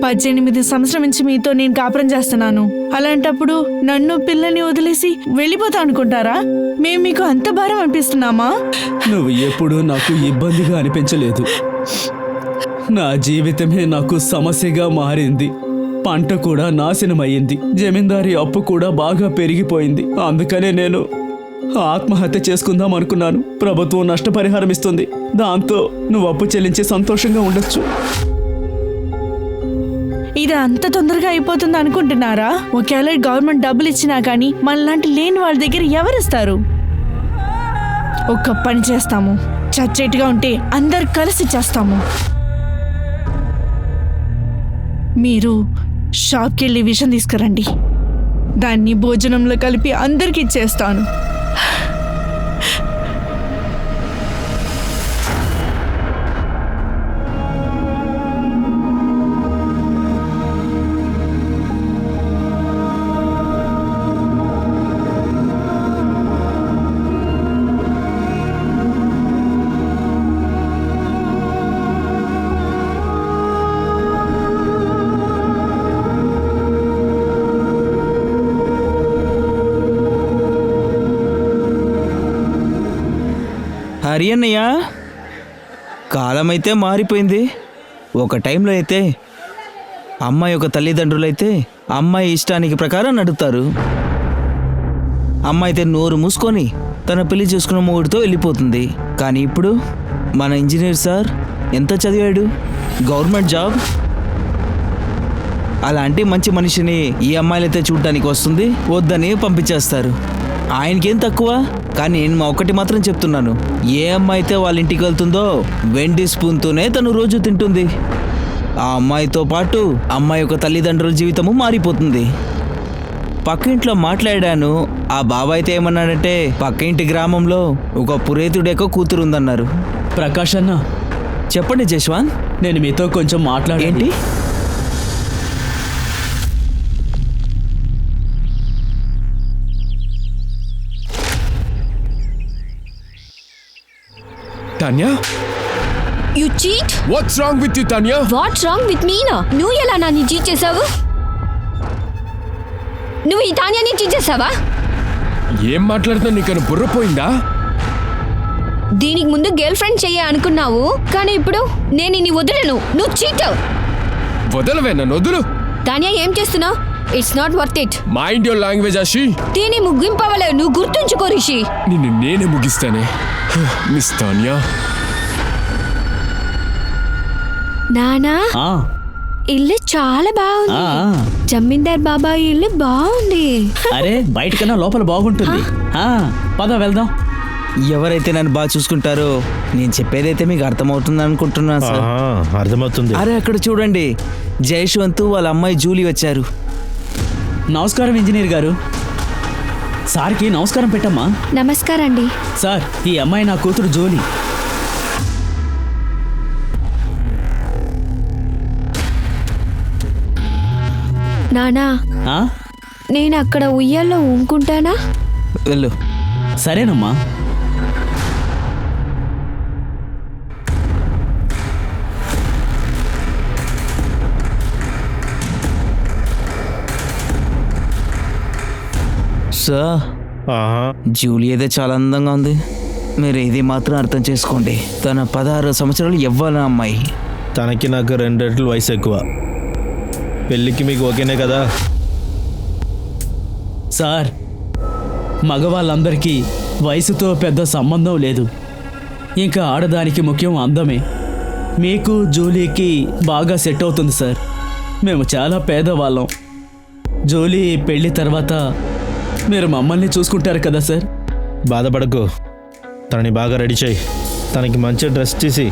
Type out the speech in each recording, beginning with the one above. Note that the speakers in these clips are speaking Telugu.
18 సంవత్సరం నుంచి మీతో నేను కాపురం చేస్తున్నాను. అలాంటప్పుడు నన్ను పిల్లని వదిలేసి వెళ్ళిపోతా అనుకుంటారా? మేము మీకు అంత భారం అనిపిస్తున్నామా? నువ్వు ఎప్పుడూ నాకు ఇబ్బందిగా అనిపించలేదు. నా జీవితమే నాకు సమస్యగా మారింది. పంట కూడా నాశనమయ్యింది. జమీందారీ అప్పు కూడా బాగా పెరిగిపోయింది. అందుకనే నేను ఆత్మహత్య చేసుకుందాం అనుకున్నాను. ప్రభుత్వం నష్టపరిహారం ఇస్తుంది. దాంతో నువ్వు అప్పు చెల్లించి సంతోషంగా ఉండొచ్చు. ఇది అంత తొందరగా అయిపోతుంది అనుకుంటున్నారా? ఒకవేళ గవర్నమెంట్ డబ్బులు ఇచ్చినా కానీ మనలాంటి లేని వాళ్ళ దగ్గర ఎవరిస్తారు? ఒక్క పని చేస్తాము, చచ్చేట్టుగా ఉంటే అందరు కలిసి చేస్తాము. మీరు షాప్కి వెళ్ళి విషం తీసుకురండి. దాన్ని భోజనంలో కలిపి అందరికి ఇచ్చేస్తాను. హరి అన్నయ్య, కాలం అయితే మారిపోయింది. ఒక టైంలో అయితే అమ్మాయి యొక్క తల్లిదండ్రులైతే అమ్మాయి ఇష్టానికి ప్రకారం నడుపుతారు. అమ్మాయి అయితే నోరు మూసుకొని తన పెళ్లి చేసుకున్న మొగుడితో వెళ్ళిపోతుంది. కానీ ఇప్పుడు మన ఇంజనీర్ సార్ ఎంత చదివాడు, గవర్నమెంట్ జాబ్. అలాంటి మంచి మనిషిని ఈ అమ్మాయిలైతే చూడటానికి వస్తుంది, వద్దని పంపించేస్తారు. ఆయనకేం తక్కువ. కానీ నేను ఒకటి మాత్రం చెప్తున్నాను, ఏ అమ్మాయి అయితే వాళ్ళ ఇంటికి వెళ్తుందో వెండి స్పూన్తోనే తను రోజు తింటుంది. ఆ అమ్మాయితో పాటు అమ్మాయి యొక్క తల్లిదండ్రుల జీవితము మారిపోతుంది. పక్క ఇంట్లో మాట్లాడాను. ఆ బాబాయ్ అయితే ఏమన్నాడంటే, పక్క ఇంటి గ్రామంలో ఒక పురేతుడేకో కూతురు ఉందన్నారు. ప్రకాష్ అన్న, చెప్పండి జశ్వాన్. నేను మీతో కొంచెం మాట్లాడేంటి? Tanya? You cheat? What's wrong with you, Tanya? What's wrong with me na? నువ్వు ఎలా నన్ను చీట్ చేసావు? నువ్వు ఈ తాన్యాని చీట్ చేసావా? ఏం మాట్లాడుతున్నా? నీకన్నా బుర్రపోయిందా? దీనికి ముందు గర్ల్ ఫ్రెండ్ చెయ్య అనుకున్నావు, కానీ ఇప్పుడు నేను నిన్ను వదలను. నువ్వు చీట్. వదలవే, నన్ను వదులు. తాన్యా, ఏం చేస్తున్నావు? It's not worth it. Mind your language అషి. దీని ముగింపవలే, నువ్వు గుర్తుంచుకో రిషి. నిన్ను నేనే ముగిస్తానే. మిస్ తాన్యా. నానా, ఇల్లు చాలా బాగుంది. జమీందార్ బాబాయ్ ఇల్లు బాగుంది. అరే, బయట కన్నా లోపల బాగుంటుంది. పద వెళ్దాం. ఎవరైతే నన్ను బాగా చూసుకుంటారో నేను చెప్పేదైతే మీకు అర్థమవుతుంది అనుకుంటున్నా సార్. అర్థమవుతుంది. అరే, అక్కడ చూడండి, జయశ్వంత్ వాళ్ళ అమ్మాయి జూలీ వచ్చారు. నమస్కారం ఇంజనీర్ గారు. సార్కి నమస్కారం పెట్టమ్మా. నమస్కారం అండి. సార్, ఈ అమ్మాయి నా కూతురు జూలీ. నానా, నేను అక్కడ ఉయ్యాల్లో ఊంకుంటానా? వెళ్ళు. సరేనమ్మా. సార్, జూలీ అయితే చాలా అందంగా ఉంది. మీరు ఇది మాత్రం అర్థం చేసుకోండి. తన 16 సంవత్సరాలు యవ్వన అమ్మాయి. తనకి నాకు 2 రెట్లు వయసు ఎక్కువ. పెళ్ళికి మీకు ఓకేనే కదా? సార్, మగవాళ్ళందరికీ వయసుతో పెద్ద సంబంధం లేదు. ఇంకా ఆడదానికి ముఖ్యం అందమే. మీకు జూలీకి బాగా సెట్ అవుతుంది సార్. మేము చాలా పేదవాళ్ళం. జూలీ పెళ్లి తర్వాత మీరు మమ్మల్ని చూసుకుంటారు కదా సార్. బాధపడకు, తనని బాగా రెడీ చేయి. తనకి మంచి డ్రెస్ తీసి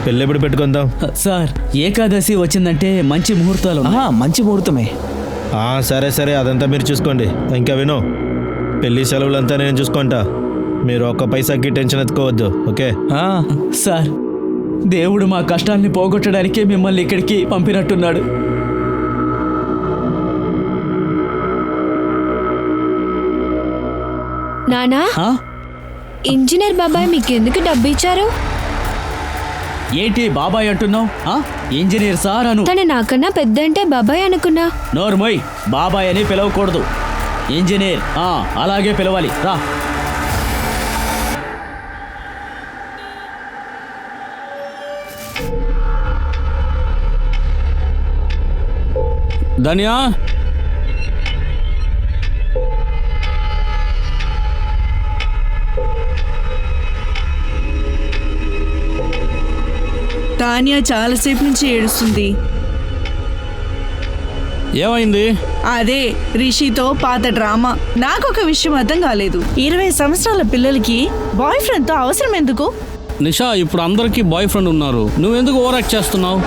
పెళ్ళి ఎప్పుడు పెట్టుకుందాం? సార్, ఏకాదశి వచ్చిందంటే మంచి ముహూర్తాలు. మంచి ముహూర్తమే. సరే సరే, అదంతా మీరు చూసుకోండి. ఇంకా విను, పెళ్లి సెలవులంతా నేను చూసుకుంటా. మీరు ఒక్క పైసాకి టెన్షన్ ఎత్తుకోవద్దు, ఓకే? సార్, దేవుడు మా కష్టాల్ని పోగొట్టడానికే మిమ్మల్ని ఇక్కడికి పంపినట్టున్నాడు. నానా, ఇంజనీర్ బాబాయ్ మీకు ఎందుకు డబ్బు ఇచ్చారు? ఏంటి బాబాయ్ అంటున్నావు? ఇంజనీర్ సార్ అను. తను నాకన్నా పెద్ద అంటే బాబాయ్ అనుకున్నా. నోర్మోయ్, బాబాయ్ అని పిలవకూడదు, ఇంజనీర్. అలాగే పిలవాలి. రా. ధన్యా, తానియా చాలాసేపు నుంచి ఏడుస్తుంది. ఏమైంది? అదే రిషితో పాత డ్రామా. నాకు ఒక విషయం అర్థం కాలేదు. 20 సంవత్సరాల పిల్లలకి బాయ్ ఫ్రెండ్ తో అవసరం ఎందుకు? నిషా, ఇప్పుడు అందరికీ బాయ్ ఫ్రెండ్ ఉన్నారు, నువ్వెందుకు ఓవర్ యాక్ట్ చేస్తున్నావు?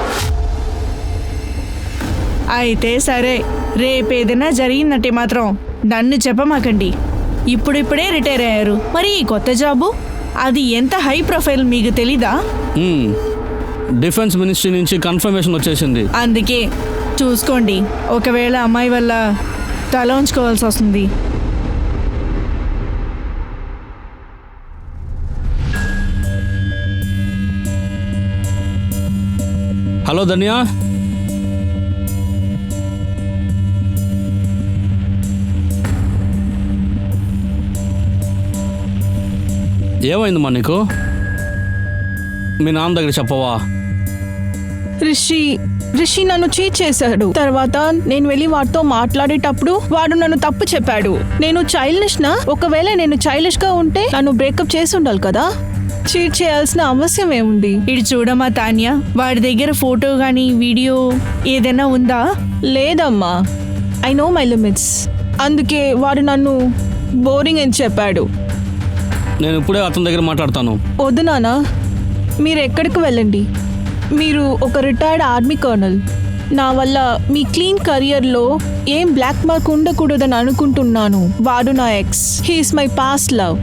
అయితే సరే, రేపేదైనా జరిగిందంటే మాత్రం నన్ను చెప్పమాకండి. ఇప్పుడిప్పుడే రిటైర్ అయ్యారు, మరి ఈ కొత్త జాబు అది ఎంత హై ప్రొఫైల్ మీకు తెలీదా? డిఫెన్స్ మినిస్ట్రీ నుంచి కన్ఫర్మేషన్ వచ్చేసింది. అందుకే చూసుకోండి, ఒకవేళ అమ్మాయి వల్ల తల ఉంచుకోవాల్సి వస్తుంది. హలో ధన్యా, ఏమైందమ్మా నీకు? మీ నాన్న దగ్గర చెప్పవా? రిషి నన్ను చీట్ చేశాడు. తర్వాత నేను వెళ్ళి వాడితో మాట్లాడేటప్పుడు వాడు నన్ను తప్పు చెప్పాడు. నేను చైల్డిష్ నా? ఒకవేళ నేను చైల్డిష్ గా ఉంటే నన్ను బ్రేకప్ చేసి ఉండాలి కదా. చీట్ చేయాల్సిన అవసరం ఏముంది? ఇటు చూడమ్మా తాన్యా, వాడి దగ్గర ఫోటో గానీ వీడియో ఏదైనా ఉందా? లేదమ్మా, ఐ నో మై లిమిట్స్. అందుకే వాడు నన్ను బోరింగ్ అని చెప్పాడు. నేను ఇప్పుడే అతని దగ్గర మాట్లాడతాను. వద్దు నాన్న, మీరు ఎక్కడికి వెళ్ళండి. మీరు ఒక రిటైర్డ్ ఆర్మీ కర్నల్. నా వల్ల మీ క్లీన్ కెరియర్లో ఏం బ్లాక్ మార్క్ ఉండకూడదని అనుకుంటున్నాను. వాడు నా ex. He's my past love.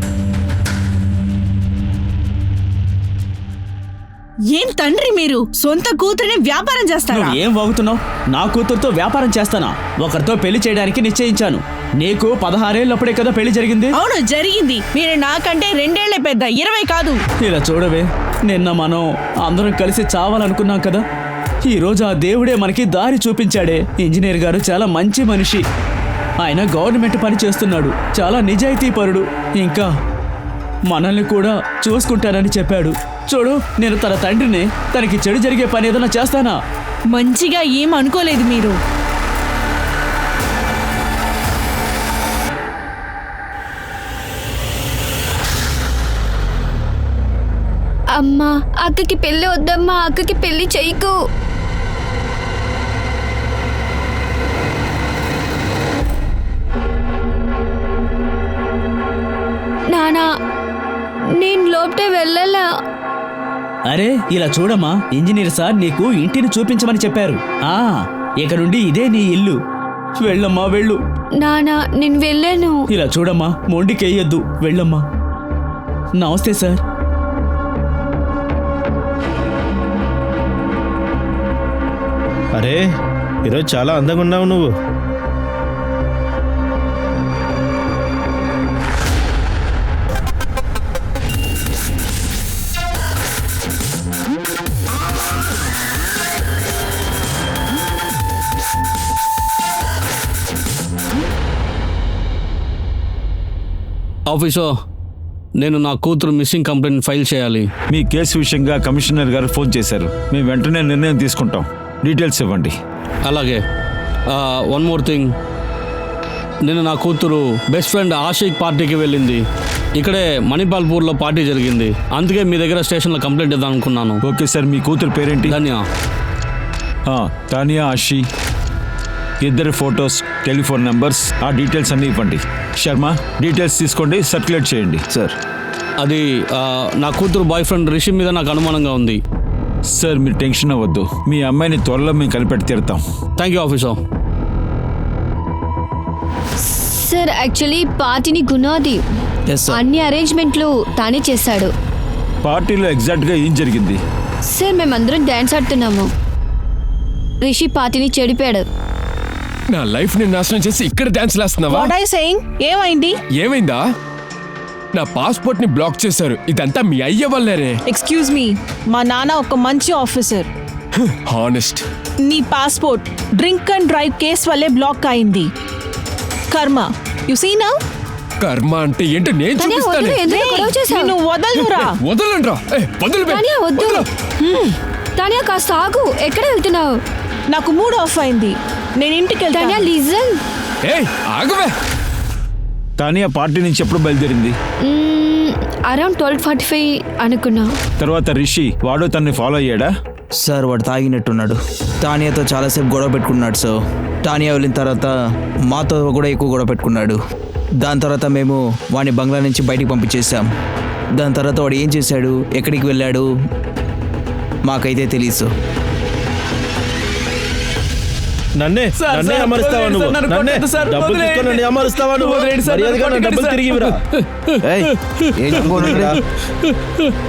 ఏం తండ్రి మీరు? సొంత కూతురిని వ్యాపారం చేస్తారా? నువ్వు ఏం వాగుతున్నావు? నా కూతురుతో వ్యాపారం చేస్తానా? ఒకరితో పెళ్లి చేయడానికి నిశ్చయించాను. నీకు 16 ఏళ్ళప్పుడే కదా పెళ్లి జరిగింది. అవును, జరిగింది. మీరు నాకంటే 2 ఏళ్లే పెద్ద, 20 కాదు. ఇలా చూడవే, నిన్న మనం అందరం కలిసి చావాలనుకున్నాం కదా. ఈ రోజు ఆ దేవుడే మనకి దారి చూపించాడే. ఇంజనీర్ గారు చాలా మంచి మనిషి. ఆయన గవర్నమెంట్ పని చేస్తున్నాడు, చాలా నిజాయితీపరుడు. ఇంకా మనల్ని కూడా చూసుకుంటానని చెప్పాడు. చూడు, నేను తన తండ్రిని. తనకి చెడు జరిగే పని ఏదైనా చేస్తానా? మంచిగా ఏం అనుకోలేదు మీరు. అమ్మా, అక్కకి పెళ్లి వద్దమ్మా, అక్కకి పెళ్లి చెయ్యకు. నానా, నేను లోపటే వెళ్ళాలా? అరే ఇలా చూడమ్మా, ఇంజనీర్ సార్ నీకు ఇంటిని చూపించమని చెప్పారు. ఇక నుండి ఇదే నీ ఇల్లు. వెళ్ళమ్మా, వెళ్ళు. నానా, నేను వెళ్ళాను. ఇలా చూడమ్మా, మొండికెయ్యొద్దు, వెళ్ళమ్మా. నమస్తే సార్. అరే, ఈరోజు చాలా అందంగా ఉన్నావు నువ్వు. ఆఫీసర్, నేను నా కూతురు మిస్సింగ్ కంప్లైంట్ ఫైల్ చేయాలి. మీ కేసు విషయంగా కమిషనర్ గారు ఫోన్ చేశారు. మేము వెంటనే నిర్ణయం తీసుకుంటాం. డీటెయిల్స్ ఇవ్వండి. అలాగే. వన్ మోర్ థింగ్, నేను నా కూతురు బెస్ట్ ఫ్రెండ్ ఆషిక్ పార్టీకి వెళ్ళింది. ఇక్కడే మణిపాల్పూర్లో పార్టీ జరిగింది. అందుకే మీ దగ్గర స్టేషన్లో కంప్లైంట్ ఇద్దాం అనుకున్నాను. ఓకే సార్, మీ కూతురు పేరేంటి? ధన్యా. తానియా, ఆషి, ఇద్దరి ఫొటోస్, టెలిఫోన్ నెంబర్స్, ఆ డీటెయిల్స్ అన్నీ ఇవ్వండి. శర్మ, డీటెయిల్స్ తీసుకోండి, సర్క్యులేట్ చేయండి. సార్, అది నా కూతురు బాయ్ ఫ్రెండ్ రిషి మీద నాకు అనుమానంగా ఉంది. సార్ మీరు టెన్షన్ అవ్వద్దు. మీ అమ్మాయిని త్వరలో మేము కనిపెట్టి తీరుతాం. Thank you officer. Sir, actually పార్టీని గునాది అన్ని అరేంజ్మెంట్లు తానే చేశాడు. పార్టీలో ఎగ్జాక్ట్గా ఏం జరిగింది? సార్, మేమందరం డాన్స్ ఆడుతున్నాము. రిషి పార్టీని చెడిపాడు. నా లైఫ్ ని నాశనం చేసి ఇక్కడ డాన్స్ లేస్తున్నావా? What I saying? ఏమైంది? ఏమైందా? నా పాస్పోర్ట్ ని బ్లాక్ చేశారు. ఇదంతా మీ అయ్య వల్లేనే. ఎక్స్క్యూజ్ మీ, మా నాన్న ఒక మంచి ఆఫీసర్. హానెస్ట్. నీ passport drink and drive case వల్లే బ్లాక్ అయింది. కర్మ, యు సీ నౌ. కర్మ అంటే ఏంటో నేను తానియా, చూపిస్తాను. వదిలు, ఎందుకు గొడవ చేశావు? నిన్ను వదలనురా. వదలండ్రా. వదలు బే. తానియా, వద్దు. తానియా, కాస్త ఆగు. ఎక్కడ వెళ్తున్నావు? నాకు మూడ్ ఆఫ్ అయింది, నేను ఇంటికి తానియా, వెళ్తాను. లిజన్. ఏయ్ ఆగవే. తానియా పార్టీ నుంచి ఎప్పుడు బయలుదేరింది? అరౌండ్ 12:45 అనుకున్నా. తర్వాత రిషి వాడు తన్ని ఫాలో అయ్యాడా? సార్ వాడు తాగినట్టున్నాడు. తానియాతో చాలాసేపు గొడవ పెట్టుకున్నాడు సార్. తానియా వెళ్ళిన తర్వాత మాతో కూడా ఎక్కువ గొడవ పెట్టుకున్నాడు. దాని తర్వాత మేము వాడిని బంగ్లా నుంచి బయటికి పంపించేసాం. దాని తర్వాత వాడు ఏం చేశాడు, ఎక్కడికి వెళ్ళాడు మాకైతే తెలీదు. నన్నే సార్, నన్నే సార్, అమరుస్తావా వదిలేయండి నువ్వు? సార్, నన్ను నన్నే కొట్టొద్దు సార్, డబ్బులు వదిలేయండి. తీసుకొని నన్ను అమరుస్తావా నువ్వు? వదిలేయండి సార్, మర్యాదగా నన్ను నా డబ్బులు కొట్టొద్దు తిరిగి ఇవ్వరా? ఏయ్, ఏం చెప్పుకోనురా?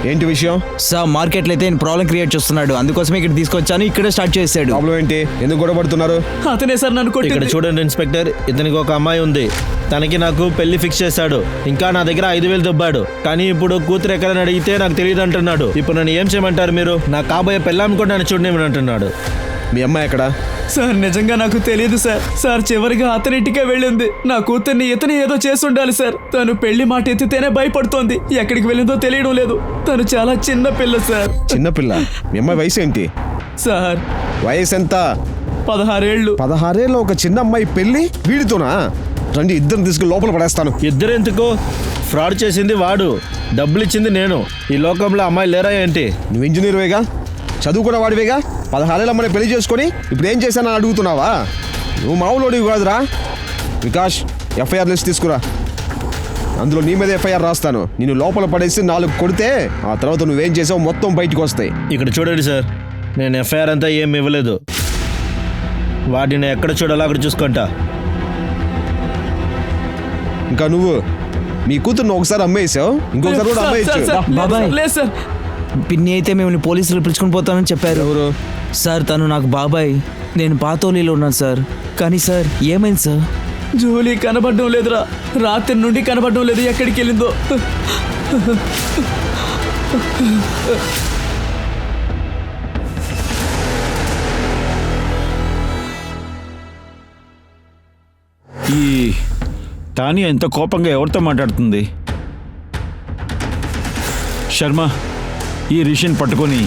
ఏంటి విషయం? సార్ మార్కెట్లో అయితే ప్రాబ్లం క్రియేట్ చేస్తున్నాడు. అందుకోసమే ఇక్కడ తీసుకొచ్చాను. ఇక్కడే స్టార్ట్ చేశాడు. ప్రాబ్లం ఏంటి? ఎందుకు గొడవ పడుతున్నారు? అతనే సార్ నన్ను ఇక్కడ కొట్టింది. చూడండి ఇన్స్పెక్టర్, ఇతనికి ఒక అమ్మాయి ఉంది. తనకి నాకు పెళ్లి ఫిక్స్ చేశాడు. ఇంకా నా దగ్గర 5,000 దొబ్బాడు. కానీ ఇప్పుడు కూతురు ఎక్కడని అడిగితే నాకు తెలియదు అంటున్నాడు. ఇప్పుడు నన్ను ఏం చేయమంటారు మీరు? నా కాబోయే పెళ్ళాం కూడా నన్ను చూడనేమని అంటున్నాడు. మీ అమ్మాయి ఎక్కడ? సార్ నిజంగా నాకు తెలియదు సార్. సార్ చివరిగా అతనింటికే వెళ్ళింది. నా కూతుర్ని ఇతను ఏదో చేసి ఉండాలి సార్. తను పెళ్లి మాట ఎత్తితేనే భయపడుతోంది. ఎక్కడికి వెళ్ళిందో తెలియడం లేదు. తను చాలా చిన్న పిల్ల సార్. చిన్నపిల్ల. మీ అమ్మాయి వయసు ఏంటి? సార్ వయసు ఎంత? 16 ఏళ్ళు. 16 ఏళ్ళ ఒక చిన్న అమ్మాయి పెళ్లి వీడితోనా? రండి, ఇద్దరిని తీసుకుని లోపల పడేస్తాను. ఇద్దరెందుకు? ఫ్రాడ్ చేసింది వాడు, డబ్బులు ఇచ్చింది నేను. ఈ లోకంలో అమ్మాయి లేరా ఏంటి? నువ్వు ఇంజనీర్వేగా, చదువుకున్న వాడివేగా. 16 ఏళ్ళ అమ్మాయి పెళ్లి చేసుకొని ఇప్పుడు ఏం చేశానని అడుగుతున్నావా? నువ్వు మామూలుడివి కాదురా. వికాష్, ఎఫ్ఐఆర్ లిస్ట్ తీసుకురా. అందులో నీ మీద ఎఫ్ఐఆర్ రాస్తాను. నేను లోపల పడేసి 4 కొడితే ఆ తర్వాత నువ్వేం చేసావు మొత్తం బయటకు వస్తాయి. ఇక్కడ చూడండి సార్, నేను ఎఫ్ఐఆర్ అంతా ఏం ఇవ్వలేదు. వాటిని ఎక్కడ చూడాలో అక్కడ చూసుకుంటా. ఇంకా నువ్వు మీ కూతుర్ని ఒకసారి అమ్మేసావు, ఇంకొకసారి కూడా సార్, అమ్మేయచ్చు. సార్, సార్, లేదు బాబాయ్. సార్, లేదు సార్. పిన్ని అయితే మిమ్మల్ని పోలీసులు పిలుచుకుని పోతానని చెప్పారు. ఎవరు? సార్ తను నాకు బాబాయ్. నేను పాతోలీలో ఉన్నాను సార్. కానీ సార్ ఏమైంది సార్? జూలీ కనబడడం లేదురా. రాత్రి నుండి కనబడడం లేదు. ఎక్కడికి వెళ్ళిందో? ఈ తానియా ఎంత కోపంగా ఎవరితో మాట్లాడుతుంది? శర్మ, ఈ రిషిని పట్టుకొని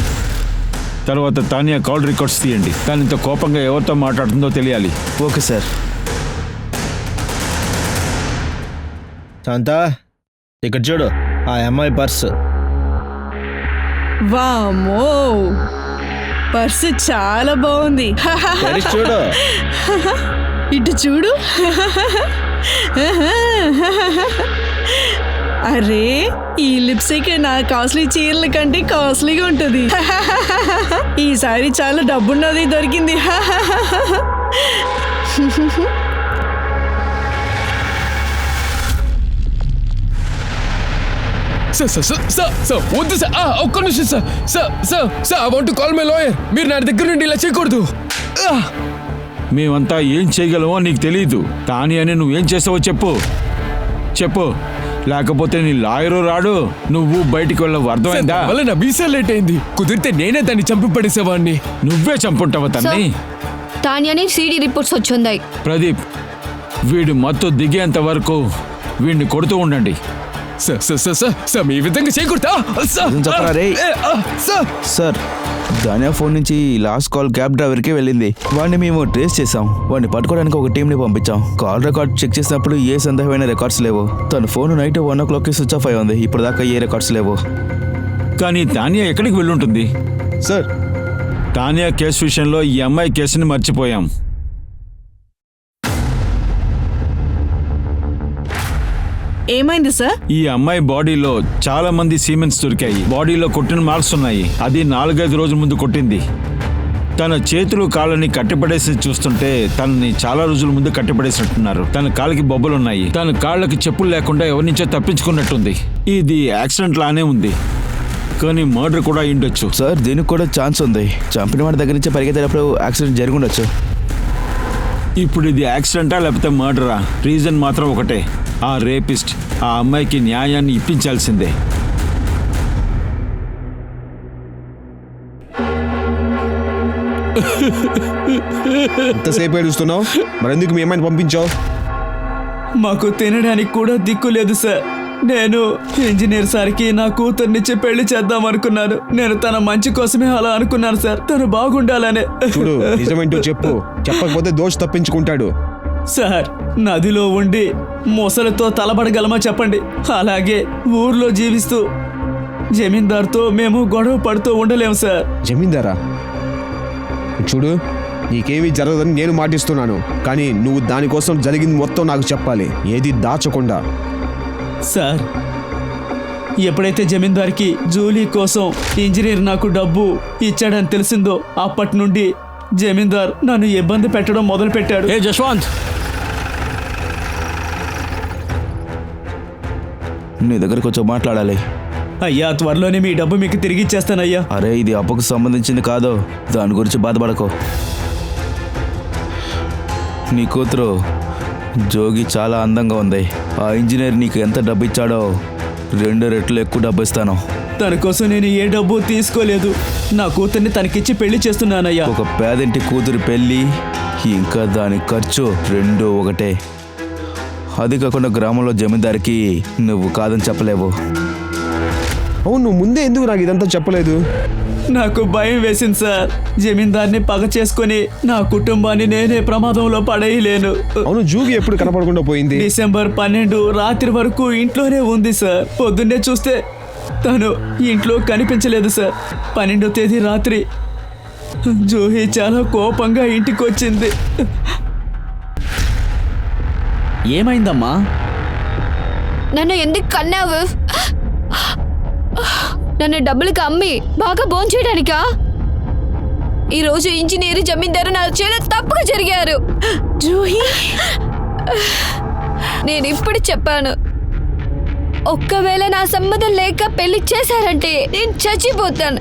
తర్వాత తానియా కాల్ రికార్డ్స్ తీయండి. కానీ ఇంత కోపంగా ఎవరితో మాట్లాడుతుందో తెలియాలి. Okay sir. శాంత, ఇక్కడ చూడు, ఆ అమ్మాయి పర్స్. వామ్మో, పర్సు చాలా బాగుంది. తెరిచి చూడు. ఇటు చూడు. అరే, ఈ లిప్స్టిక్ నా కాస్ట్లీ చీరల కంటే కాస్ట్లీగా ఉంటుంది. ఈసారి చాలా డబ్బున్నది దొరికింది. సార్ వద్దు సార్. ఒక్క నిమిషం sir. Sir I want to call my lawyer. మీరు నా దగ్గర నుండి ఇలా చేయకూడదు. మేమంతా ఏం చేయగలమో నీకు తెలియదు. తానియాని నువ్వేం చేసావో చెప్పు. లేకపోతే నీ లాయరు రాడు, నువ్వు బయటికి వెళ్ళవు. అర్థమైందా? వల్ల నా వీసా లేట్ అయింది. కుదిరితే నేనే దాన్ని చంపి పడేసేవాడిని. నువ్వే చంపుంటావా తన్ని? తానియాని సిడి రిపోర్ట్స్ వచ్చున్నాయి. ప్రదీప్, వీడు మత్తు దిగేంత వరకు వీడిని కొడుతూ ఉండండి. సార్ మీ విధంగా చేయకూడదా? నిజం చెప్పరా రే? సార్ తానియా ఫోన్ నుంచి లాస్ట్ కాల్ క్యాబ్ డ్రైవర్కి వెళ్ళింది. వాడిని మేము ట్రేస్ చేసాం. వాడిని పట్టుకోవడానికి ఒక టీంని పంపించాం. కాల్ రికార్డ్ చెక్ చేసినప్పుడు ఏ సందేహమైన రికార్డ్స్ లేవు. తన ఫోన్ నైట్ 1 o'clockకి స్విచ్ ఆఫ్ అయి ఉంది. ఇప్పుడు దాకా ఏ రికార్డ్స్ లేవు. కానీ తానియా ఎక్కడికి వెళ్ళుంటుంది? సార్, తానియా కేసు విషయంలో ఈ అమ్మాయి కేసుని మర్చిపోయాం. ఏమైంది సార్? ఈ అమ్మాయి బాడీలో చాలా మంది సీమెన్స్ దొరికాయి. బాడీలో కొట్టిన మార్క్స్ ఉన్నాయి. అది 4-5 రోజుల ముందు కొట్టింది. తన చేతులు కాళ్ళని కట్టిపడేసి చూస్తుంటే తనని చాలా రోజుల ముందు కట్టిపడేసినట్టున్నారు. తన కాళ్ళకి బొబ్బలున్నాయి. తన కాళ్ళకి చెప్పులు లేకుండా ఎవరి నుంచో తప్పించుకున్నట్టుంది. ఇది యాక్సిడెంట్ లానే ఉంది, కానీ మర్డర్ కూడా అయ్యుండొచ్చు. సార్ దీనికి కూడా ఛాన్స్ ఉంది. చంపిన వాడి దగ్గర నుంచి పరిగెత్తేటప్పుడు యాక్సిడెంట్ జరిగి ఉండొచ్చు. ఇప్పుడు ఇది యాక్సిడెంటా లేకపోతే మర్డరా? రీజన్ మాత్రం ఒకటే, ఆ రేపిస్ట్ ఆ అమ్మాయికి న్యాయాన్ని ఇప్పించాల్సిందే. ఎంతసేపు ఏడుస్తున్నావు? మరెందుకు మీ అమ్మాయిని పంపించావు? మాకు తినడానికి కూడా దిక్కు లేదు సార్. నేను ఇంజనీర్ సార్కి నా కూతుర్నిచ్చి పెళ్లి చేద్దాం అనుకున్నాను. నేను తన మంచి కోసమే అలా అనుకున్నాను సార్, తను బాగుండాలనే. చూడు, నిజమేంటో చెప్పు. చెప్పకపోతే దోష్ తప్పించుకుంటాడు. సార్, నదిలో ఉండి మొసలితో తలబడగలమా చెప్పండి? అలాగే ఊర్లో జీవిస్తూ జమీందార్తో మేము గొడవ పడుతూ ఉండలేము సార్. జమీందారా? చూడు, నీకేమీ జరగదని నేను మాటిస్తున్నాను, కానీ నువ్వు దానికోసం జరిగింది మొత్తం నాకు చెప్పాలి, ఏది దాచకుండా. సార్, ఎప్పుడైతే జమీందార్కి జూలీ కోసం ఇంజనీర్ నాకు డబ్బు ఇచ్చాడని తెలిసిందో అప్పటి నుండి జమీందార్ నన్ను ఇబ్బంది పెట్టడం మొదలుపెట్టాడు. ఏ జశ్వంత్, నీ దగ్గర కొంచెం మాట్లాడాలి. అయ్యా, త్వరలోనే మీ డబ్బు మీకు తిరిగి ఇచ్చేస్తానయ్యా. అరే, ఇది అప్పుకు సంబంధించింది కాదు, దాని గురించి బాధపడకో. నీ కూతురు జోగి చాలా అందంగా ఉంది. ఆ ఇంజనీర్ నీకు ఎంత డబ్బు ఇచ్చాడో 2 రెట్లు ఎక్కువ డబ్బు ఇస్తాను. తన కోసం నేను ఏ డబ్బు తీసుకోలేదు. నా కూతుర్ని తనకిచ్చి పెళ్లి చేస్తున్నానయ్యా. ఒక పేదింటి కూతురు పెళ్ళి ఇంకా దాని ఖర్చు 2 ఒకటే. అది కాకుండా గ్రామంలో జమీందారికి నువ్వు కాదని చెప్పలేవు. అవును, నువ్వు ముందే ఎందుకు నాకు ఇదంతా చెప్పలేదు? నాకు భయం వేసింది సార్. జమీందార్ని పగ చేసుకుని నా కుటుంబాన్ని నేనే ప్రమాదంలో పడేయలేను. అవును, జూగి ఎప్పుడు కనపడకుండా పోయింది? డిసెంబర్ 12 రాత్రి వరకు ఇంట్లోనే ఉంది సార్. పొద్దున్నే చూస్తే తను ఇంట్లో కనిపించలేదు సార్. 12వ తేదీ రాత్రి జూహి చాలా కోపంగా ఇంటికి వచ్చింది. ఏమైందమ్మా? నన్ను ఎందుకు కన్నావు? నన్ను డబ్బులకు అమ్మి బాగా భోంచేయడానికా? ఈరోజు ఇంజనీరు జమీందారు నా చేత తప్పుగా జరిగారు. జూహి, నేను ఇప్పుడు చెప్పాను, ఒక్కవేళ నా సంబంధం లేక పెళ్లి చేశారంటే నేను చచ్చిపోతాను.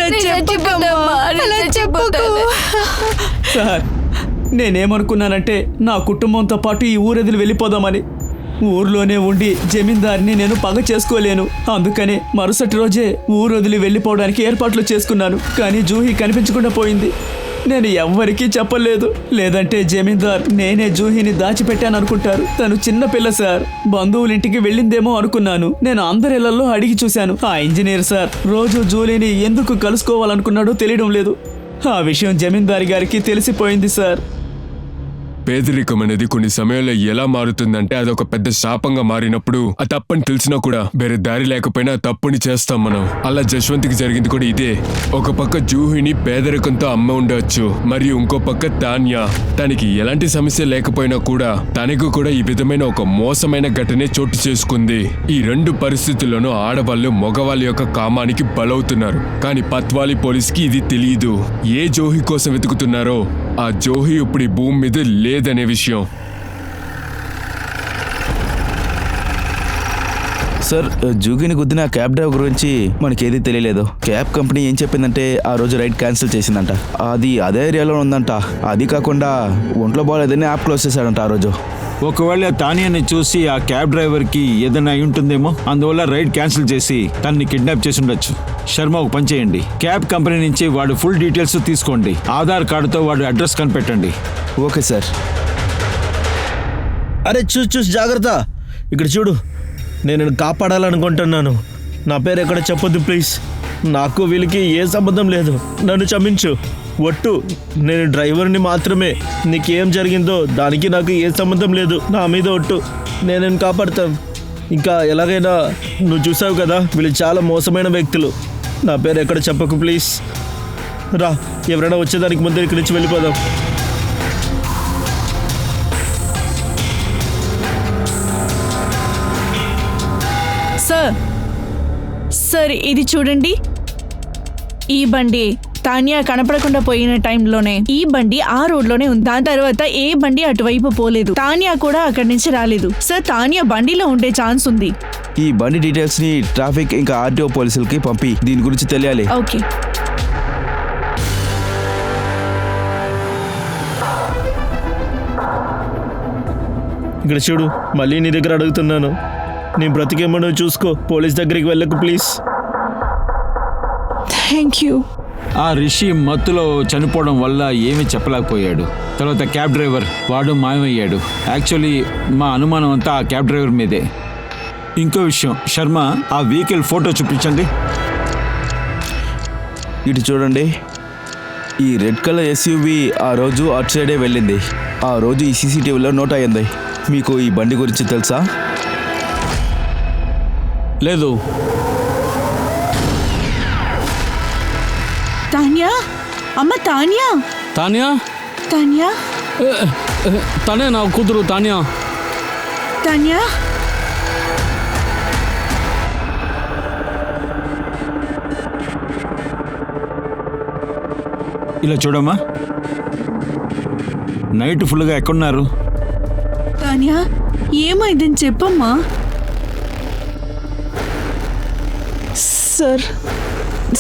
నేను చచ్చిపోతానమ్మా, నేను చచ్చిపోతాను. సార్, నేనేమనుకున్నానంటే నా కుటుంబంతో పాటు ఈ ఊరెదిలి వెళ్ళిపోదామని. ఊర్లోనే ఉండి జమీందార్ని నేను పగ చేసుకోలేను. అందుకనే మరుసటి రోజే ఊరు వదిలి వెళ్ళిపోవడానికి ఏర్పాట్లు చేసుకున్నాను. కానీ జూహి కనిపించకుండా పోయింది. నేను ఎవ్వరికీ చెప్పలేదు. లేదంటే జమీందార్ నేనే జూహిని దాచిపెట్టాను అనుకుంటారు. తను చిన్న పిల్ల సార్, బంధువుల ఇంటికి వెళ్ళిందేమో అనుకున్నాను. నేను అందరిళ్లలో అడిగి చూశాను. ఆ ఇంజనీర్ సార్ రోజు జూలీని ఎందుకు కలుసుకోవాలనుకున్నాడో తెలియడం లేదు. ఆ విషయం జమీందారి గారికి తెలిసిపోయింది సార్. పేదరికం అనేది కొన్ని సమయాల్లో ఎలా మారుతుందంటే అదొక పెద్ద శాపంగా మారినప్పుడు ఆ తప్పని తెలిసినా కూడా వేరే దారి లేకపోయినా తప్పుని చేస్తాం మనం. అలా జశ్వంత్కి జరిగింది కూడా ఇదే. ఒక పక్క జూహిని పేదరికంతో అమ్మ ఉండవచ్చు, మరియు ఇంకో పక్క తాన్యా తనకి ఎలాంటి సమస్య లేకపోయినా కూడా తనకు కూడా ఈ విధమైన ఒక మోసమైన ఘటనే చోటు చేసుకుంది. ఈ 2 పరిస్థితుల్లోనూ ఆడవాళ్ళు మగవాళ్ళ యొక్క కామానికి బలవుతున్నారు. కానీ పత్వాలి పోలీస్కి ఇది తెలియదు. ఏ జోహి కోసం వెతుకుతున్నారో ఆ జోహి ఇప్పుడు ఈ భూమి మీద లేదనే విషయం. సార్, జూగిని గుద్దిన క్యాబ్ డ్రైవర్ గురించి మనకేది తెలియలేదు. క్యాబ్ కంపెనీ ఏం చెప్పిందంటే ఆ రోజు రైడ్ క్యాన్సిల్ చేసిందంట. అది అదే ఏరియాలో ఉందంట. అది కాకుండా ఒంట్లో బాగాలేదని యాప్ క్లోజ్ చేశాడంట ఆ రోజు. ఒకవేళ తానియాని చూసి ఆ క్యాబ్ డ్రైవర్కి ఏదైనా అయి ఉంటుందేమో, అందువల్ల రైడ్ క్యాన్సిల్ చేసి తనని కిడ్నాప్ చేసి ఉండొచ్చు. శర్మ, ఒక పని చేయండి, క్యాబ్ కంపెనీ నుంచి వాడు ఫుల్ డీటెయిల్స్ తీసుకోండి. ఆధార్ కార్డుతో వాడు అడ్రస్ కనిపెట్టండి. Okay sir. అరే చూసి జాగ్రత్త. ఇక్కడ చూడు, నేను నిన్ను కాపాడాలనుకుంటున్నాను. నా పేరు ఎక్కడ చెప్పొద్దు ప్లీజ్. నాకు వీళ్ళకి ఏ సంబంధం లేదు. నన్ను క్షమించు. ఒట్టు, నేను డ్రైవర్ని మాత్రమే. నీకేం జరిగిందో దానికి నాకు ఏ సంబంధం లేదు. నా మీద ఒట్టు, నేను నిన్ను కాపాడుతాను. ఇంకా ఎలాగైనా నువ్వు చూసావు కదా, వీళ్ళు చాలా మోసమైన వ్యక్తులు. నా పేరు ఎక్కడ చెప్పకు ప్లీజ్. రా, ఎవరైనా వచ్చేదానికి ముందే ఇక్కడి నుంచి వెళ్ళిపోదాం. సార్, ఇది చూడండి. ఈ బండి తాన్యా కనపడకుండా పోయిన టైంలోనే ఈ బండి ఆ రోడ్లోనే ఉంది. దాని తర్వాత ఏ బండి అటువైపు పోలేదు. తాన్యా కూడా అక్కడి నుంచి రాలేదు. సార్, తాన్యా బండిలో ఉండే ఛాన్స్ ఉంది. ఈ బండి డీటెయిల్స్ ని ట్రాఫిక్ ఇంకా ఆర్టీఓ పోలీసులకి పంపి దీని గురించి తెలియాలి. ఓకే. ఇక్కడ చూడు, మళ్ళీ నీ దగ్గర అడుగుతున్నాను, నీ బ్రతికేమో నువ్వు చూసుకో, పోలీస్ దగ్గరికి వెళ్ళకు ప్లీజ్. Thank you. ఆ రిషి మత్తులో చనిపోవడం వల్ల ఏమీ చెప్పలేకపోయాడు. తర్వాత క్యాబ్ డ్రైవర్ వాడు మాయమయ్యాడు. యాక్చువల్లీ మా అనుమానం అంతా ఆ క్యాబ్ డ్రైవర్ మీదే. ఇంకో విషయం, శర్మ ఆ వెహికల్ ఫోటో చూపించండి. ఇటు చూడండి, ఈ రెడ్ కలర్ ఎస్యూవి ఆ రోజు అటు సైడే వెళ్ళింది. ఆ రోజు ఈ సీసీటీవీలో నోట్ అయ్యింది. మీకు ఈ బండి గురించి తెలుసా? లేదు. తాన్యా, అమ్మ తాన్యా, తాన్యా, తాన్యా, తనే నా కూతురు తాన్యా. తాన్యా, ఇలా చూడమ్మా, నైట్ ఫుల్గా ఎక్కడున్నారు? తాన్యా, ఏమైందని చెప్పమ్మా.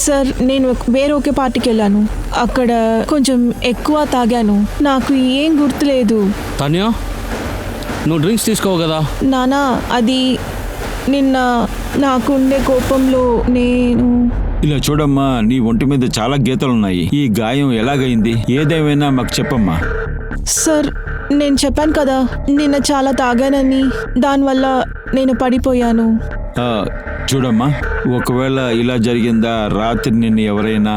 సార్ నేను వేరే ఒకే పార్టీకి వెళ్ళాను. అక్కడ కొంచెం ఎక్కువ తాగాను. నాకు ఏం గుర్తులేదు. తాన్యా, నువ్వు డ్రింక్స్ తీసుకోవు కదా? నానా, అది నిన్న నాకుండే కోపంలో నేను... ఇలా చూడమ్మా, నీ ఒంటి మీద చాలా గీతలున్నాయి. ఈ గాయం ఎలాగైంది? ఏదేమైనా మాకు చెప్పమ్మా. సార్, నేను చెప్పాను కదా నిన్న చాలా తాగానని, దానివల్ల నేను పడిపోయాను. చూడమ్మా, ఒకవేళ ఇలా జరిగిందా, రాత్రి నిన్ను ఎవరైనా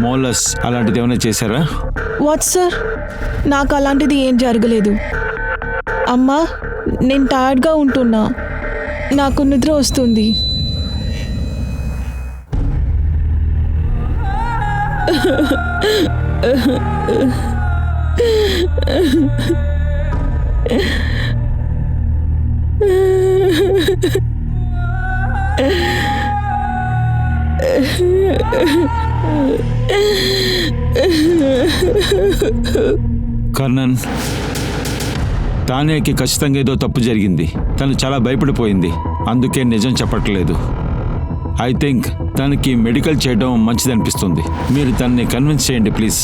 మోలస్ అలాంటిది ఏమైనా చేశారా? వాట్ సార్, నాకు అలాంటిది ఏం జరగలేదు. అమ్మా, నేను టైర్డ్గా ఉంటున్నా, నాకు నిద్ర వస్తుంది. కర్ణన్, తానేకి ఖచ్చితంగా ఏదో తప్పు జరిగింది. తను చాలా భయపడిపోయింది, అందుకే నిజం చెప్పట్లేదు. ఐ థింక్ తనకి మెడికల్ చేయడం మంచిదనిపిస్తుంది. మీరు తనని కన్విన్స్ చేయండి ప్లీజ్.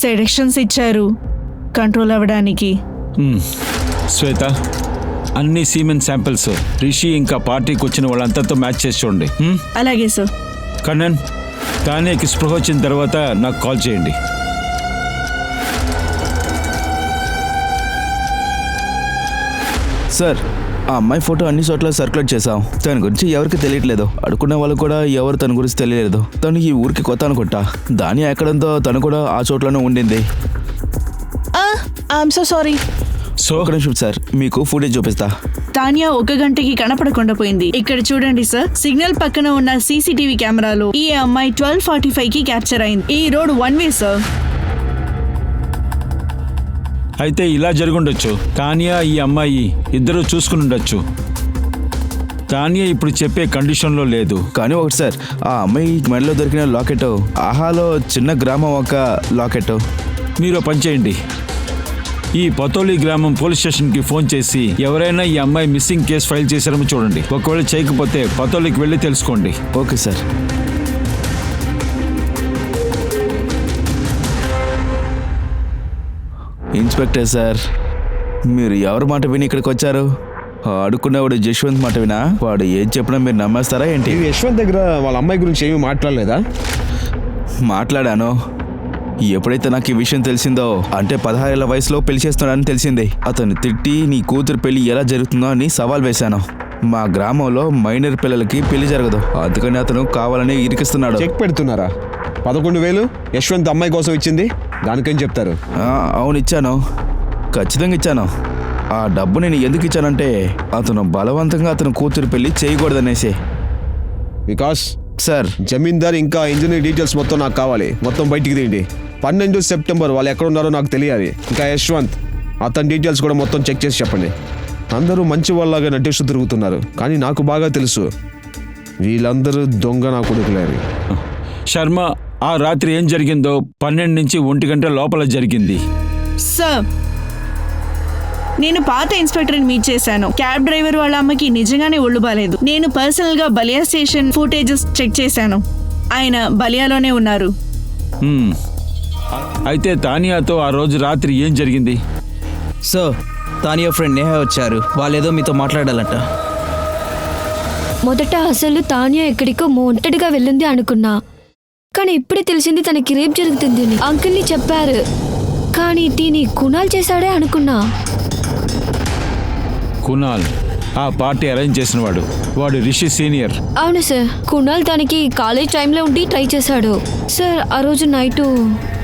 సెడక్షన్స్ ఇచ్చారు కంట్రోల్ అవ్వడానికి. శ్వేత, అన్ని సీమెన్ శాంపిల్స్ రిషి ఇంకా పార్టీకి వచ్చిన వాళ్ళంతతో మ్యాచ్ చేసి చూడండి. అలాగే సార్. కన్నన్, తానేకి స్పృహ వచ్చిన తర్వాత నాకు కాల్ చేయండి. సార్, ఆ అమ్మాయి ఫోటో అన్ని చోట్ల సర్క్యులేట్ చేశాం. తన గురించి ఎవరికి తెలియట్లేదు. అడుకున్న వాళ్ళు కూడా ఎవరు తన గురించి తెలియలేదు. తను ఈ ఊరికి కొత్త అనుకుంటా. దాని ఎక్కడంతో తను కూడా ఆ చోట్లోనే ఉండింది. I'm so sorry. సో ఒక నిమిషం సార్, మీకు ఫుటేజ్ చూపిస్తా. తాన్యా 1 గంటకి కనపడకుండా పోయింది. ఇక్కడ చూడండి సార్, సిగ్నల్ పక్కన ఉన్న సీసీటీవీ కెమెరాలో ఈ అమ్మాయి 12:45కి క్యాప్చర్ అయింది. ఈ రోడ్ 1 వే సార్. అయితే ఇలా జరుగుండొచ్చు. తానియా ఈ అమ్మాయి ఇద్దరు చూసుకుని ఉండొచ్చు. తానియా ఇప్పుడు చెప్పే కండిషన్లో లేదు. కానీ ఒకటి సార్, ఆ అమ్మాయి మెడలో దొరికిన లాకెట్ ఆహాలో చిన్న గ్రామం ఒక లాకెట్. మీరు పని చేయండి, ఈ పతోలి గ్రామం పోలీస్ స్టేషన్కి ఫోన్ చేసి ఎవరైనా ఈ అమ్మాయి మిస్సింగ్ కేసు ఫైల్ చేశారో చూడండి. ఒకవేళ చేయకపోతే పతోలికి వెళ్ళి తెలుసుకోండి. Okay sir. ఇన్స్పెక్టర్ సార్, మీరు ఎవరి మాట విని ఇక్కడికి వచ్చారు? అడుక్కునేవాడు జశ్వంత్ మాట వినా? వాడు ఏం చెప్పినా మీరు నమ్మేస్తారా ఏంటి? యశ్వంత్ దగ్గర వాళ్ళ అమ్మాయి గురించి ఏమీ మాట్లాడలేదా? మాట్లాడాను. ఎప్పుడైతే నాకు ఈ విషయం తెలిసిందో, అంటే 16 ఏళ్ల వయసులో పెళ్లి చేస్తున్నాడని తెలిసింది. అతను తిట్టి నీ కూతురు పెళ్లి ఎలా జరుగుతుందో అని సవాల్ వేశాను. మా గ్రామంలో మైనర్ పిల్లలకి పెళ్లి జరగదు, అందుకని అతను కావాలని ఇరికిస్తున్నాడు. చెక్ పెడుతున్నారా? 11,000 యశ్వంత్ అమ్మాయి కోసం ఇచ్చింది, దానికేం చెప్తారు? అవును, ఇచ్చాను, ఖచ్చితంగా ఇచ్చాను. ఆ డబ్బు నేను ఎందుకు ఇచ్చానంటే అతను బలవంతంగా అతను కూతురు పెళ్లి చేయకూడదనేసి. వికాస్ సార్, జమీందార్ ఇంకా ఇంజనీర్ డీటెయిల్స్ మొత్తం నాకు కావాలి. మొత్తం బయటికి తీయండి. 12 సెప్టెంబర్ వాళ్ళు ఎక్కడ ఉన్నారో నాకు తెలియాలి. ఇంకా యశ్వంత్, అతని డీటెయిల్స్ కూడా మొత్తం చెక్ చేసి చెప్పండి. అందరూ మంచి వాళ్ళగా నటిస్తూ తిరుగుతున్నారు, కానీ నాకు బాగా తెలుసు వీళ్ళందరూ దొంగ నా కొడుకులేని. శర్మ, ఆ రాత్రి ఏం జరిగిందో 12 నుంచి 1 గంట లోపల జరిగింది. సార్, నేను పాత ఇన్స్పెక్టర్ని మీట్ చేశాను. క్యాబ్ డ్రైవర్ వాళ్ళ అమ్మకి నిజంగానే ఒళ్ళు బాలేదు. నేను పర్సనల్ గా బలియా స్టేషన్ ఫుటేజెస్ చెక్ చేశాను. ఆయన బలియాలోనే ఉన్నారు. అయితే తానియాతో ఆ రోజు రాత్రి ఏం జరిగింది? సో తానియా ఫ్రెండ్ నేహా వచ్చారు. వాళ్ళేదో మీతో మాట్లాడాలంట. మొదట అసలు తానియా ఎక్కడికో ఒంటరిగా వెళ్ళింది అనుకున్నా, కానీ ఇప్పుడే తెలిసింది తనకి రేప్ జరుగుతుంది. అంకుల్ని చెప్పారు, కానీ దీని కునాల్ చేశాడే అనుకున్నా. కునాల్ ఆ పార్టీ అరేంజ్ చేసిన వాడు రిషి సీనియర్. అవును సార్, కునాల్ తనకి కాలేజ్ టైంలో ఉండి ట్రై చేశాడు సార్. ఆ రోజు నైట్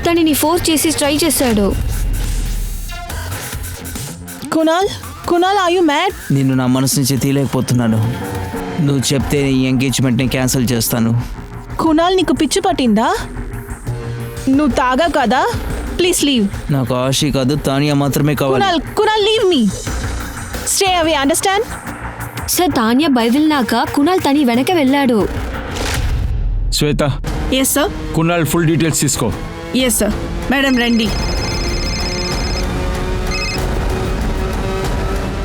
తనని ఫోర్స్ చేసి ట్రై చేశాడు. Kunal are you mad? నిన్ను నా మనసు నుంచి తీయలేకపోతున్నాను. నువ్వు చెప్తే ఈ ఎంగేజ్మెంట్ని క్యాన్సిల్ చేస్తాను. కునాల్ నీకు పిచ్చి పట్టిందా? నువ్వు తాగా కదా, ప్లీజ్ లీవ్. నాకు ఆశి కాదు, తానియా మాత్రమే కావాలి. Kunal leave me, stay away, understand? Sir Tania బయలునాక కునాల్ తని వెనక వెళ్ళాడు. Shweta, yes sir. Kunal full details తీసుకో. Yes sir. మేడం రండి.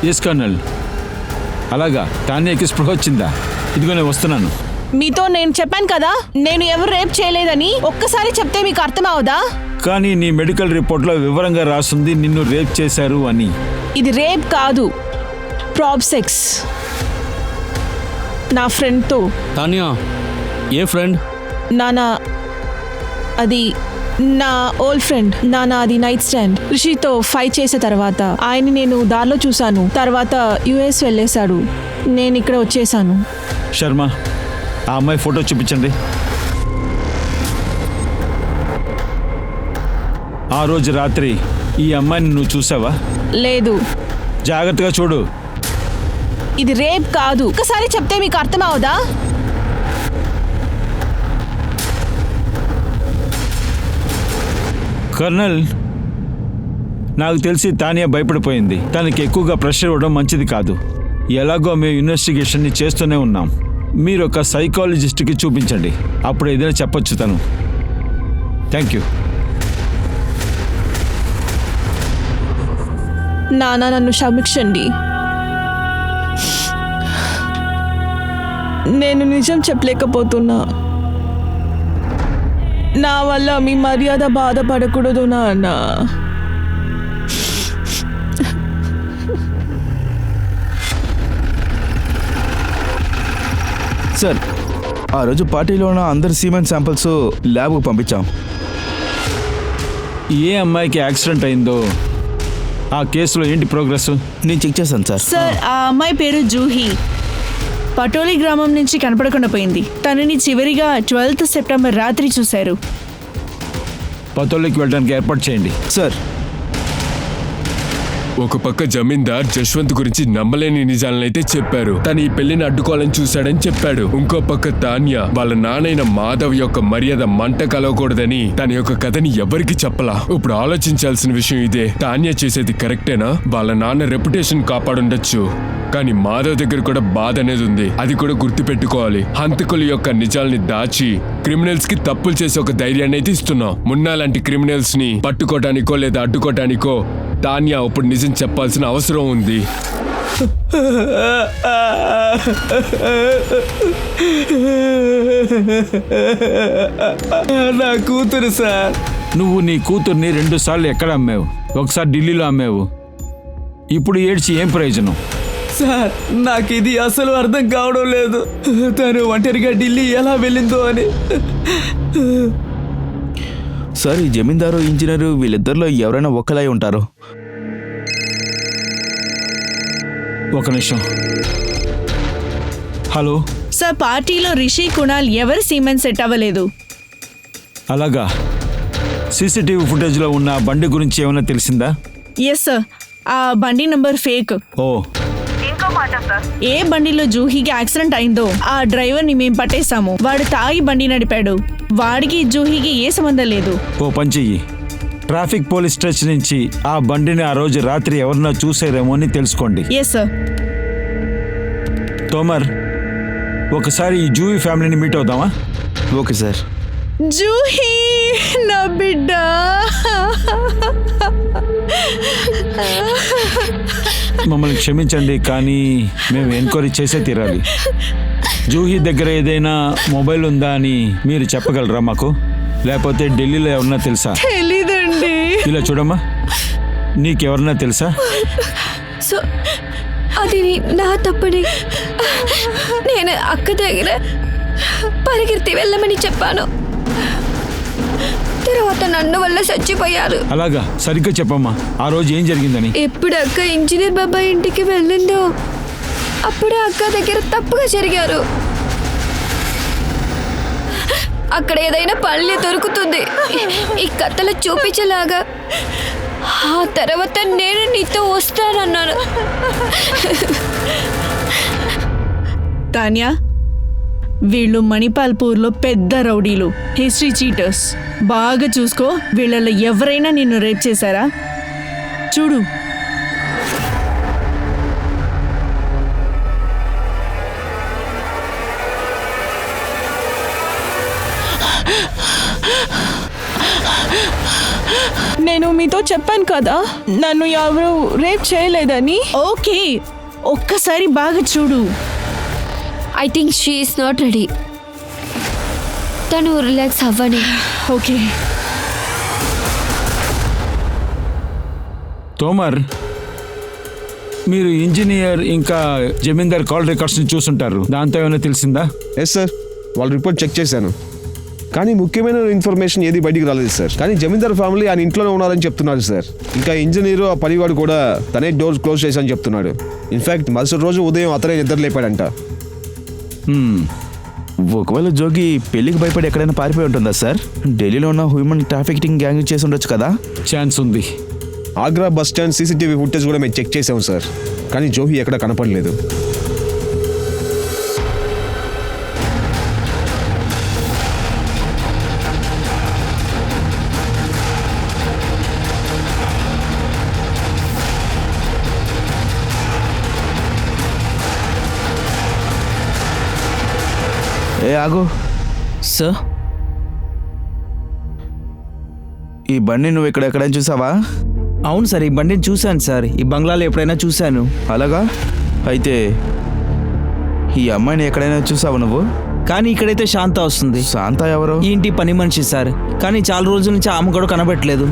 Yes colonel. అలాగా, తానియాకి స్పృహ వచ్చిందా? ఇదిగో నేను వస్తున్నాను. మీతో నేను చెప్పాను కదా, నేను ఎవరు రేప్ చేయలేదని. ఒక్కసారి చెప్తే మీకు అర్థం అవదా? కానీ నీ మెడికల్ రిపోర్ట్లో వివరంగా రాస్తుంది నిన్ను రేప్ చేశారు అని. ఇది రేప్ కాదు, ప్రాబ్ సెక్స్. నా ఫ్రెండ్తో. తానియా, ఏ ఫ్రెండ్? నానా, అది నా ఓల్డ్ ఫ్రెండ్. నానా, అది నైట్ స్టాండ్. రిషితో ఫైట్ చేసే తర్వాత ఆయన్ని నేను దారిలో చూశాను. తర్వాత యుఎస్ వెళ్ళేశాడు. నేను ఇక్కడ వచ్చేసాను. శర్మ, ఆ అమ్మాయి ఫోటో చూపించండి. ఆ రోజు రాత్రి ఈ అమ్మాయిని నువ్వు చూసావా? లేదు. జాగ్రత్తగా చూడు. ఇది రేప్ కాదు. ఒకసారి చెప్తే మీకు అర్థం అవదా? కర్నల్, నాకు తెలిసి తానియా భయపడిపోయింది. తనకి ఎక్కువగా ప్రెషర్ ఇవ్వడం మంచిది కాదు. ఎలాగో మేము ఇన్వెస్టిగేషన్ని చేస్తూనే ఉన్నాం. మీరు ఒక సైకాలజిస్ట్కి చూపించండి, అప్పుడు ఏదైనా చెప్పొచ్చు తను. Thank you. నానా, నన్ను క్షమించండి. నేను నిజం చెప్పలేకపోతున్నా. నా వల్ల మీ మర్యాద బాధపడకూడదు నాన్న. సార్, ఆ రోజు పార్టీలో ఉన్న అందరి సీమెన్ శాంపిల్స్ ల్యాబ్కు పంపించాం. ఏ అమ్మాయికి యాక్సిడెంట్ అయిందో ఆ కేసులో ఏంటి ప్రోగ్రెస్? నేను చెక్ చేశాను సార్. సార్, ఆ అమ్మాయి పేరు జూహీ. పటోలి గ్రామం నుంచి కనపడకుండా పోయింది. తనని చివరిగా 12th సెప్టెంబర్ రాత్రి చూశారు. పతోలికి వెళ్ళడానికి ఏర్పాటు చేయండి. సార్, ఒక పక్క జమీందార్ జశ్వంత్ గురించి నమ్మలేని నిజాలనైతే చెప్పారు. తను ఈ పెళ్లిని అడ్డుకోవాలని చూశాడని చెప్పాడు. ఇంకో పక్క తాన్యా వాళ్ళ నాన్నైన మాధవ్ యొక్క మర్యాద మంట కలవకూడదని తన యొక్క కథని ఎవరికి చెప్పలా. ఇప్పుడు ఆలోచించాల్సిన విషయం ఇదే. తాన్యా చేసేది కరెక్టేనా? వాళ్ళ నాన్న రెప్యుటేషన్ కాపాడుండొచ్చు, కానీ మాధవ్ దగ్గర కూడా బాధ అనేది ఉంది. అది కూడా గుర్తు పెట్టుకోవాలి. హంతకుల యొక్క నిజాల్ని దాచి క్రిమినల్స్ కి తప్పులు చేసే ఒక ధైర్యాన్ని అయితే ఇస్తున్నాం. మున్నా లాంటి క్రిమినల్స్ ని పట్టుకోవటానికో లేదా అడ్డుకోవటానికో తాన్యా ఇప్పుడు నిజం చెప్పాల్సిన అవసరం ఉంది. నా కూతురు సార్. నువ్వు నీ కూతుర్ని 2 సార్లు ఎక్కడ అమ్మావు? ఒకసారి ఢిల్లీలో అమ్మావు. ఇప్పుడు ఏడ్చి ఏం ప్రయోజనం? సార్, నాకు ఇది అసలు అర్థం కావడం లేదు. తను ఒంటరిగా ఢిల్లీ ఎలా వెళ్ళిందో అని. సార్, ఈ జమీందారు ఇంజనీరు వీళ్ళిద్దరిలో ఎవరైనా ఒక్కలై ఉంటారు. ఒక నిమిషం. హలో సార్, పార్టీలో రిషి, కునాల్ ఎవరు సీమెన్ సెట్ అవ్వలేదు. అలాగా? సీసీటీవీ ఫుటేజ్లో ఉన్న బండి గురించి ఏమైనా తెలిసిందా? ఎస్ సార్, ఆ బండి నంబర్ ఫేక్. ఓ, ఏ బండిలో జూహీకి యాక్సిడెంట్ అయిందో ఆ డ్రైవర్ ని మేము పట్టేశాము. వాడు తాగి బండి నడిపాడు. వాడికి జూహీకి ఏ సంబంధం లేదు. ఓ పని చెయ్యి. ట్రాఫిక్ పోలీస్ స్టేషన్ నుంచి ఆ బండిని ఆ రోజు రాత్రి ఎవరన్నా చూసారేమో అని తెలుసుకోండి. Yes sir. తోమర్, ఒకసారి ఈ జూహీ ఫ్యామిలీని మీట్ అవుదామా? Okay sir. జూహీ, నా బిడ్డ. మమ్మల్ని క్షమించండి, కానీ మేము ఎంక్వైరీ చేసే తీరాలి. జూహీ దగ్గర ఏదైనా మొబైల్ ఉందా అని మీరు చెప్పగలరా మాకు? లేకపోతే ఢిల్లీలో ఎవరన్నా తెలుసా? తెలీదండి. ఇలా చూడమ్మా, నీకెవరన్నా తెలుసా? సో అది నా తప్పని నేను అక్క దగ్గర పరిగెత్తి వెళ్ళమని చెప్పాను. తర్వాత నన్ను వల్ల చచ్చిపోయారు. అలాగా, సరిగ్గా చెప్పమ్మా, ఆ రోజు ఏం జరిగిందని. ఎప్పుడు అక్క ఇంజనీర్ బాబాయ్ ఇంటికి వెళ్ళిందో అప్పుడే అక్క దగ్గర తప్పుగా జరిగారు. అక్కడ ఏదైనా పళ్ళి దొరుకుతుంది ఈ కథలు చూపించేలాగా. ఆ తర్వాత నేను నీతో వస్తానన్నాను. తాన్యా, వీళ్ళు మణిపాల్పూర్లో పెద్ద రౌడీలు, హిస్టరీ చీటర్స్. బాగా చూసుకో, వీళ్ళలో ఎవరైనా నిన్ను రేప్ చేశారా? చూడు. నేను మీతో చెప్పాను కదా నన్ను ఎవరు రేప్ చేయలేదని. ఓకే, ఒక్కసారి బాగా చూడు. I think she is not ready. తను రిలాక్స్ అవ్వని. ఓకే. తోమర్, మీరు ఇంజనీర్ ఇంకా జమీందార్ కాల్ రికార్డ్స్ని చూసుంటారు. దాంతో ఏమైనా తెలిసిందా? ఎస్ సార్, వాళ్ళ రిపోర్ట్ చెక్ చేశాను, కానీ ముఖ్యమైన ఇన్ఫర్మేషన్ ఏది బయటికి రాలేదు సార్. కానీ జమీందార్ ఫ్యామిలీ ఆయన ఇంట్లోనే ఉన్నారని చెప్తున్నారు సార్. ఇంకా ఇంజనీరు ఆ పనివాడు కూడా తనే డోర్ క్లోజ్ చేశాని చెప్తున్నాడు. ఇన్ఫాక్ట్ మరుసటి రోజు ఉదయం అతనే నిద్ర లేపాడంట. ఒకవేళ జోగి పెళ్లికి భయపడి ఎక్కడైనా పారిపోయి ఉంటుందా సార్? ఢిల్లీలో ఉన్న హ్యూమన్ ట్రాఫికింగ్ గ్యాంగ్ చేసి ఉండొచ్చు కదా. ఛాన్స్ ఉంది. Agra bus stand CCTV footage కూడా మేము చెక్ చేసాము సార్, కానీ జోహి ఎక్కడ కనపడలేదు. ఏ ఆగు, సార్, ఈ బండి నువ్వు ఇక్కడ ఎక్కడైనా చూసావా? అవును సార్, ఈ బండిని చూశాను సార్. ఈ బంగ్లాలో ఎప్పుడైనా చూశాను. అలాగా? అయితే ఈ అమ్మాయిని ఎక్కడైనా చూసావా నువ్వు? కానీ ఇక్కడైతే శాంత వస్తుంది. శాంత ఎవరు? ఈ ఇంటి పని మనిషి సార్. కానీ చాలా రోజుల నుంచి ఆమె కూడా కనబడట్లేదు.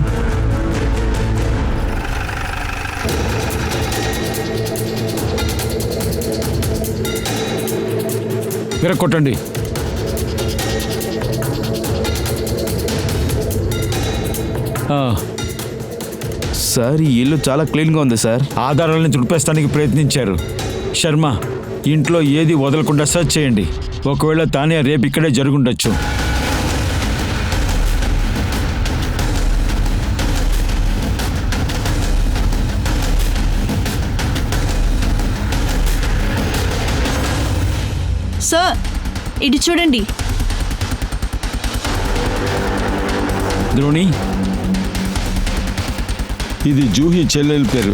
విరక్కొట్టండి. సార్, ఈ ఇల్లు చాలా క్లీన్గా ఉంది సార్. ఆధారాలను తుడిపేస్తానికి ప్రయత్నించారు. శర్మ, ఇంట్లో ఏది వదలకుండా సర్చ్ చేయండి. ఒకవేళ తానే రేపు ఇక్కడే జరుగుండొచ్చు. సార్, ఇటు చూడండి. ద్రోణి, ఇది జూహీ చెల్లెలు పేరు.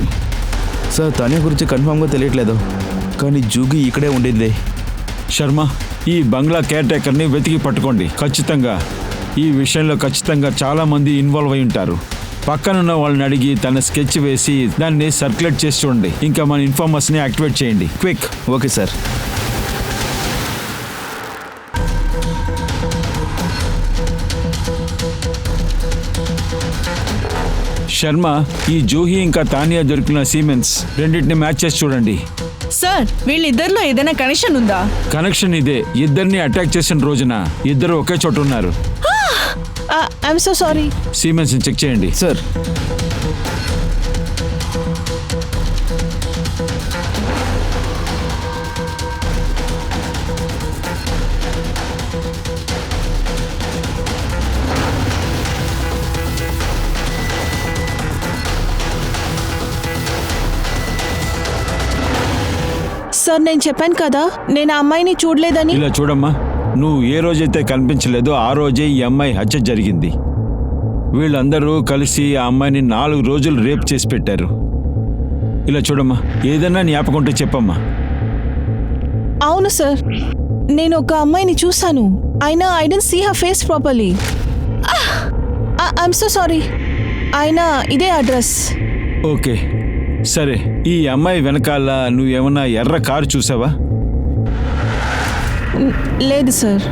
సార్, తనే గురించి కన్ఫామ్గా తెలియట్లేదు, కానీ జూగి ఇక్కడే ఉండింది. శర్మ, ఈ బంగ్లా కేర్ టేకర్ని వెతికి పట్టుకోండి. ఖచ్చితంగా ఈ విషయంలో ఖచ్చితంగా చాలామంది ఇన్వాల్వ్ అయి ఉంటారు. పక్కనున్న వాళ్ళని అడిగి తన స్కెచ్ వేసి దాన్ని సర్క్యులేట్ చేసి చూడండి. ఇంకా మన ఇన్ఫార్మర్స్ని యాక్టివేట్ చేయండి. క్విక్. Okay sir. శర్మ, ఈ జూహీ ఇంకా తానియా దొరికిన సీమెన్స్ రెండింటిని మ్యాచ్ చేసి చూడండి. సార్, వీళ్ళిద్దరిలో ఏదైనా కనెక్షన్ ఉందా? కనెక్షన్ ఇదే. ఇద్దరిని అటాక్ చేసిన రోజున ఇద్దరు ఒకే చోట ఉన్నారు. I'm so sorry. సీమెన్స్ చెక్ చేయండి. సార్, సార్, నేను చెప్పాను కదా నేను ఆ అమ్మాయిని చూడలేదని. ఇలా చూడమ్మా, నువ్వు ఏ రోజైతే కనిపించలేదో ఆ రోజే ఈ అమ్మాయి హత్య జరిగింది. వీళ్ళందరూ కలిసి ఆ అమ్మాయిని 4 రోజులు రేప్ చేసి పెట్టారు. ఇలా చూడమ్మా, ఏదన్నా జ్ఞాపకం ఉంటే చెప్పమ్మా. అవును సార్, నేను ఒక అమ్మాయిని చూశాను. అయినా I don't see her face properly. I'm so sorry. అయినా ఇదే అడ్రస్. ఓకే, సరే, ఈ అమ్మాయి వెనకాల నువ్వేమన్నా ఎర్ర కారు చూసావా? లేదు సార్.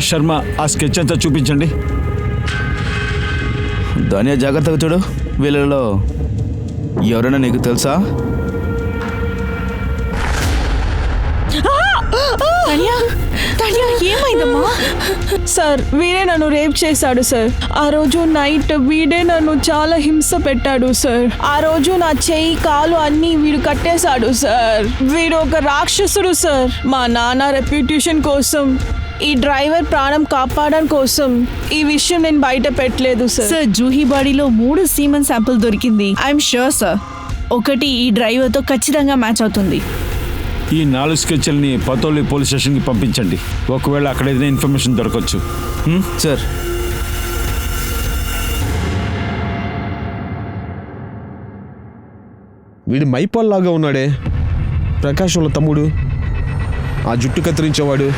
శర్మ, ఆ స్కెచ్ అంతా చూపించండి. ధన్య, జాగ్రత్తగా చూడు. వీళ్ళలో ఎవరైనా నీకు తెలుసా? ఏమైందమ్మా? సార్, వీడే నన్ను రేప్ చేశాడు సార్. ఆ రోజు నైట్ వీడే నన్ను చాలా హింస పెట్టాడు సార్. ఆ రోజు నా చెయ్యి కాలు అన్నీ వీడు కట్టేశాడు సార్. వీడు ఒక రాక్షసుడు సార్. మా నాన్న రెప్యుటేషన్ కోసం, ఈ డ్రైవర్ ప్రాణం కాపాడడం కోసం ఈ విషయం నేను బయట పెట్టలేదు సార్. సార్, జూహీ బాడీలో 3 సీమన్ శాంపుల్ దొరికింది. ఐఎమ్ షూర్ సార్, ఒకటి ఈ డ్రైవర్తో ఖచ్చితంగా మ్యాచ్ అవుతుంది. ఈ 4 స్కెచ్ల్ని పతోలి పోలీస్ స్టేషన్కి పంపించండి. ఒకవేళ అక్కడ ఏదైనా ఇన్ఫర్మేషన్ దొరకచ్చు. సార్, వీడు మైపాల్ లాగా ఉన్నాడే, ప్రకాష్ వాళ్ళ తమ్ముడు, ఆ జుట్టు కత్తిరించేవాడు.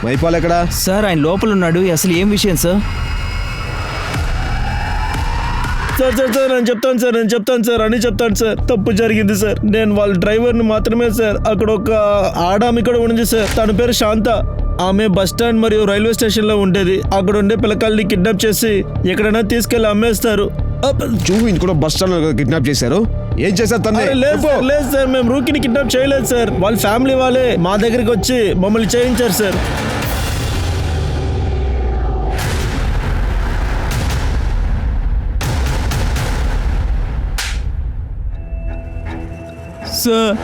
మైపాల్ ఎక్కడా? సార్, ఆయన లోపల ఉన్నాడు. అసలు ఏం విషయం సార్? సార్ సార్ సార్ నేను చెప్తాను సార్ అని చెప్తాను సార్. తప్పు జరిగింది సార్. నేను వాళ్ళ డ్రైవర్ని మాత్రమే సార్. అక్కడ ఒక ఆడామి కూడా ఉంది సార్. తన పేరు శాంత. ఆమె బస్ స్టాండ్ మరియు రైల్వే స్టేషన్లో ఉండేది. అక్కడ ఉండే పిల్లకాయల్ని కిడ్నాప్ చేసి ఎక్కడైనా తీసుకెళ్ళి అమ్మేస్తారు. జూహీని కూడా బస్ స్టాండ్ కిడ్నాప్ చేశారు. ఏం చేశారు తన్నే? లేదు సార్, మేము రూకీని కిడ్నాప్ చేయలేదు సార్. వాళ్ళ ఫ్యామిలీ వాళ్ళే మా దగ్గరికి వచ్చి మమ్మల్ని చేయించారు సార్. సార్,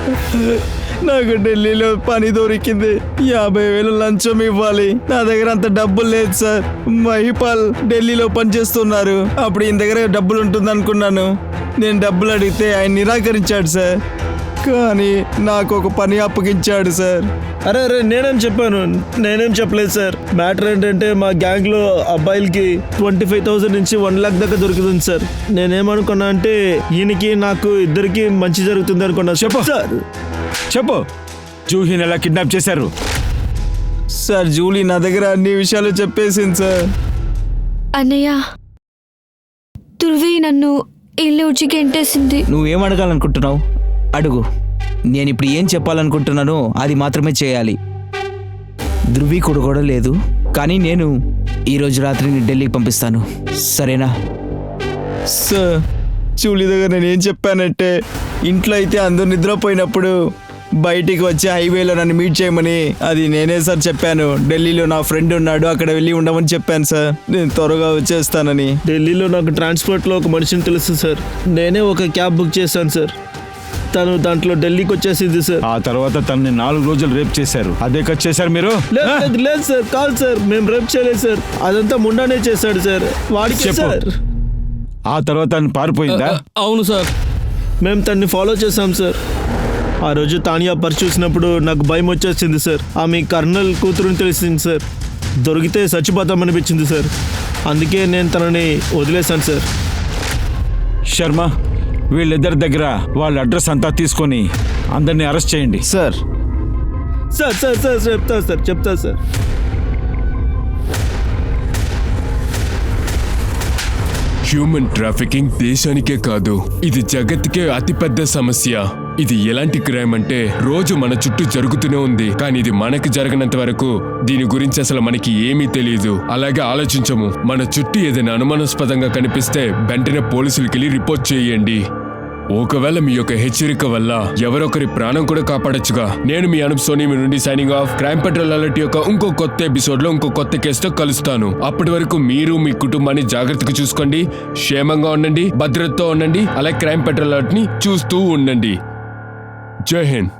నాకు ఢిల్లీలో పని దొరికింది. 50,000 లంచం ఇవ్వాలి. నా దగ్గర అంత డబ్బులు లేదు సార్. మహిపాల్ ఢిల్లీలో పనిచేస్తున్నారు. అప్పుడు ఈయన దగ్గర డబ్బులు ఉంటుంది అనుకున్నాను. నేను డబ్బులు అడిగితే ఆయన నిరాకరించాడు సార్. కానీ నాకు ఒక పని అప్పగించాడు సార్. అరే నేనేం చెప్పలేదు సార్. మ్యాటర్ ఏంటంటే మా గ్యాంగ్లో అబ్బాయిలకి 25,000 నుంచి 1 lakh దాకా దొరుకుతుంది సార్. నేనేమనుకున్నా అంటే ఈయనకి నాకు ఇద్దరికి మంచి జరుగుతుంది అనుకున్నా. చెప్పు, జూహీని ఎలా కిడ్నాప్ చేశారు? సార్, జూలీ నా దగ్గర అన్ని విషయాలు చెప్పేసింది సార్. అన్నయ్య, ధృవి నన్ను ఇల్లు ఉచికి గెంటేసింది. నువ్వేం అడగాలనుకుంటున్నావు? అడుగు. నేను ఇప్పుడు ఏం చెప్పాలనుకుంటున్నానో అది మాత్రమే చేయాలి. ధృవి కూడా లేదు, కానీ నేను ఈరోజు రాత్రిని ఢిల్లీకి పంపిస్తాను. సరేనా? సార్, జూలీ దగ్గర నేను ఏం చెప్పానంటే, ఇంట్లో అయితే అందరూ నిద్రపోయినప్పుడు బయటికి వచ్చి హైవేలో నన్ను మీట్ చేయమని అది నేనే సార్ చెప్పాను. ఢిల్లీలో నా ఫ్రెండ్ ఉన్నాడు, అక్కడ వెళ్ళి ఉండమని చెప్పాను సార్. నేను త్వరగా వచ్చేస్తానని. ఢిల్లీలో నాకు ట్రాన్స్పోర్ట్లో ఒక మనిషిని తెలుసు సార్. నేనే ఒక క్యాబ్ బుక్ చేశాను సార్. తను దాంట్లో ఢిల్లీకి వచ్చేసింది సార్. ఆ తర్వాత తనని 4 రోజులు రేప్ చేశారు. అదే కట్ చేశారు మీరు? లేదు సార్, కాదు సార్, మేము రేప్ చేయలేదు సార్. అదంతా ముండానే చేశాడు సార్. వాడికి సార్. ఆ తర్వాత తను పారిపోయిందా? అవును సార్, మేము తన్ని ఫాలో చేసాం సార్. ఆ రోజు తానియా పర్స్ చూసినప్పుడు నాకు భయం వచ్చేసింది సార్. ఆమె కర్నల్ కూతురుని తెలిసింది సార్. దొరికితే చచ్చిపోతామనిపించింది సార్. అందుకే నేను తనని వదిలేశాను సార్. శర్మ, వీళ్ళిద్దరి దగ్గర వాళ్ళ అడ్రస్ అంతా తీసుకొని అందరినీ అరెస్ట్ చేయండి. సార్. చెప్తా సార్. హ్యూమన్ ట్రాఫికింగ్ దేశానికే కాదు, ఇది జగత్తుకే అతిపెద్ద సమస్య. ఇది ఎలాంటి క్రైమ్ అంటే రోజు మన చుట్టూ జరుగుతూనే ఉంది, కానీ ఇది మనకి జరగనంత వరకు దీని గురించి అసలు మనకి ఏమీ తెలియదు. అలాగే ఆలోచించము. మన చుట్టూ ఏదైనా అనుమానాస్పదంగా కనిపిస్తే వెంటనే పోలీసులకి వెళ్ళి రిపోర్ట్ చేయండి. ఒకవేళ మీ యొక్క హెచ్చరిక వల్ల ఎవరొకరి ప్రాణం కూడా కాపాడొచ్చుగా. నేను మీ అనూప్ సోనీ నుండి signing off. Crime petrol alert యొక్క ఇంకో కొత్త ఎపిసోడ్ లో ఇంకో కొత్త కేసుతో కలుస్తాను. అప్పటి వరకు మీరు మీ కుటుంబాన్ని జాగ్రత్తగా చూసుకోండి, క్షేమంగా ఉండండి, భద్రతతో ఉండండి. అలాగే క్రైమ్ పెట్రోల్ అలర్ట్ ని చూస్తూ ఉండండి. జై హింద్.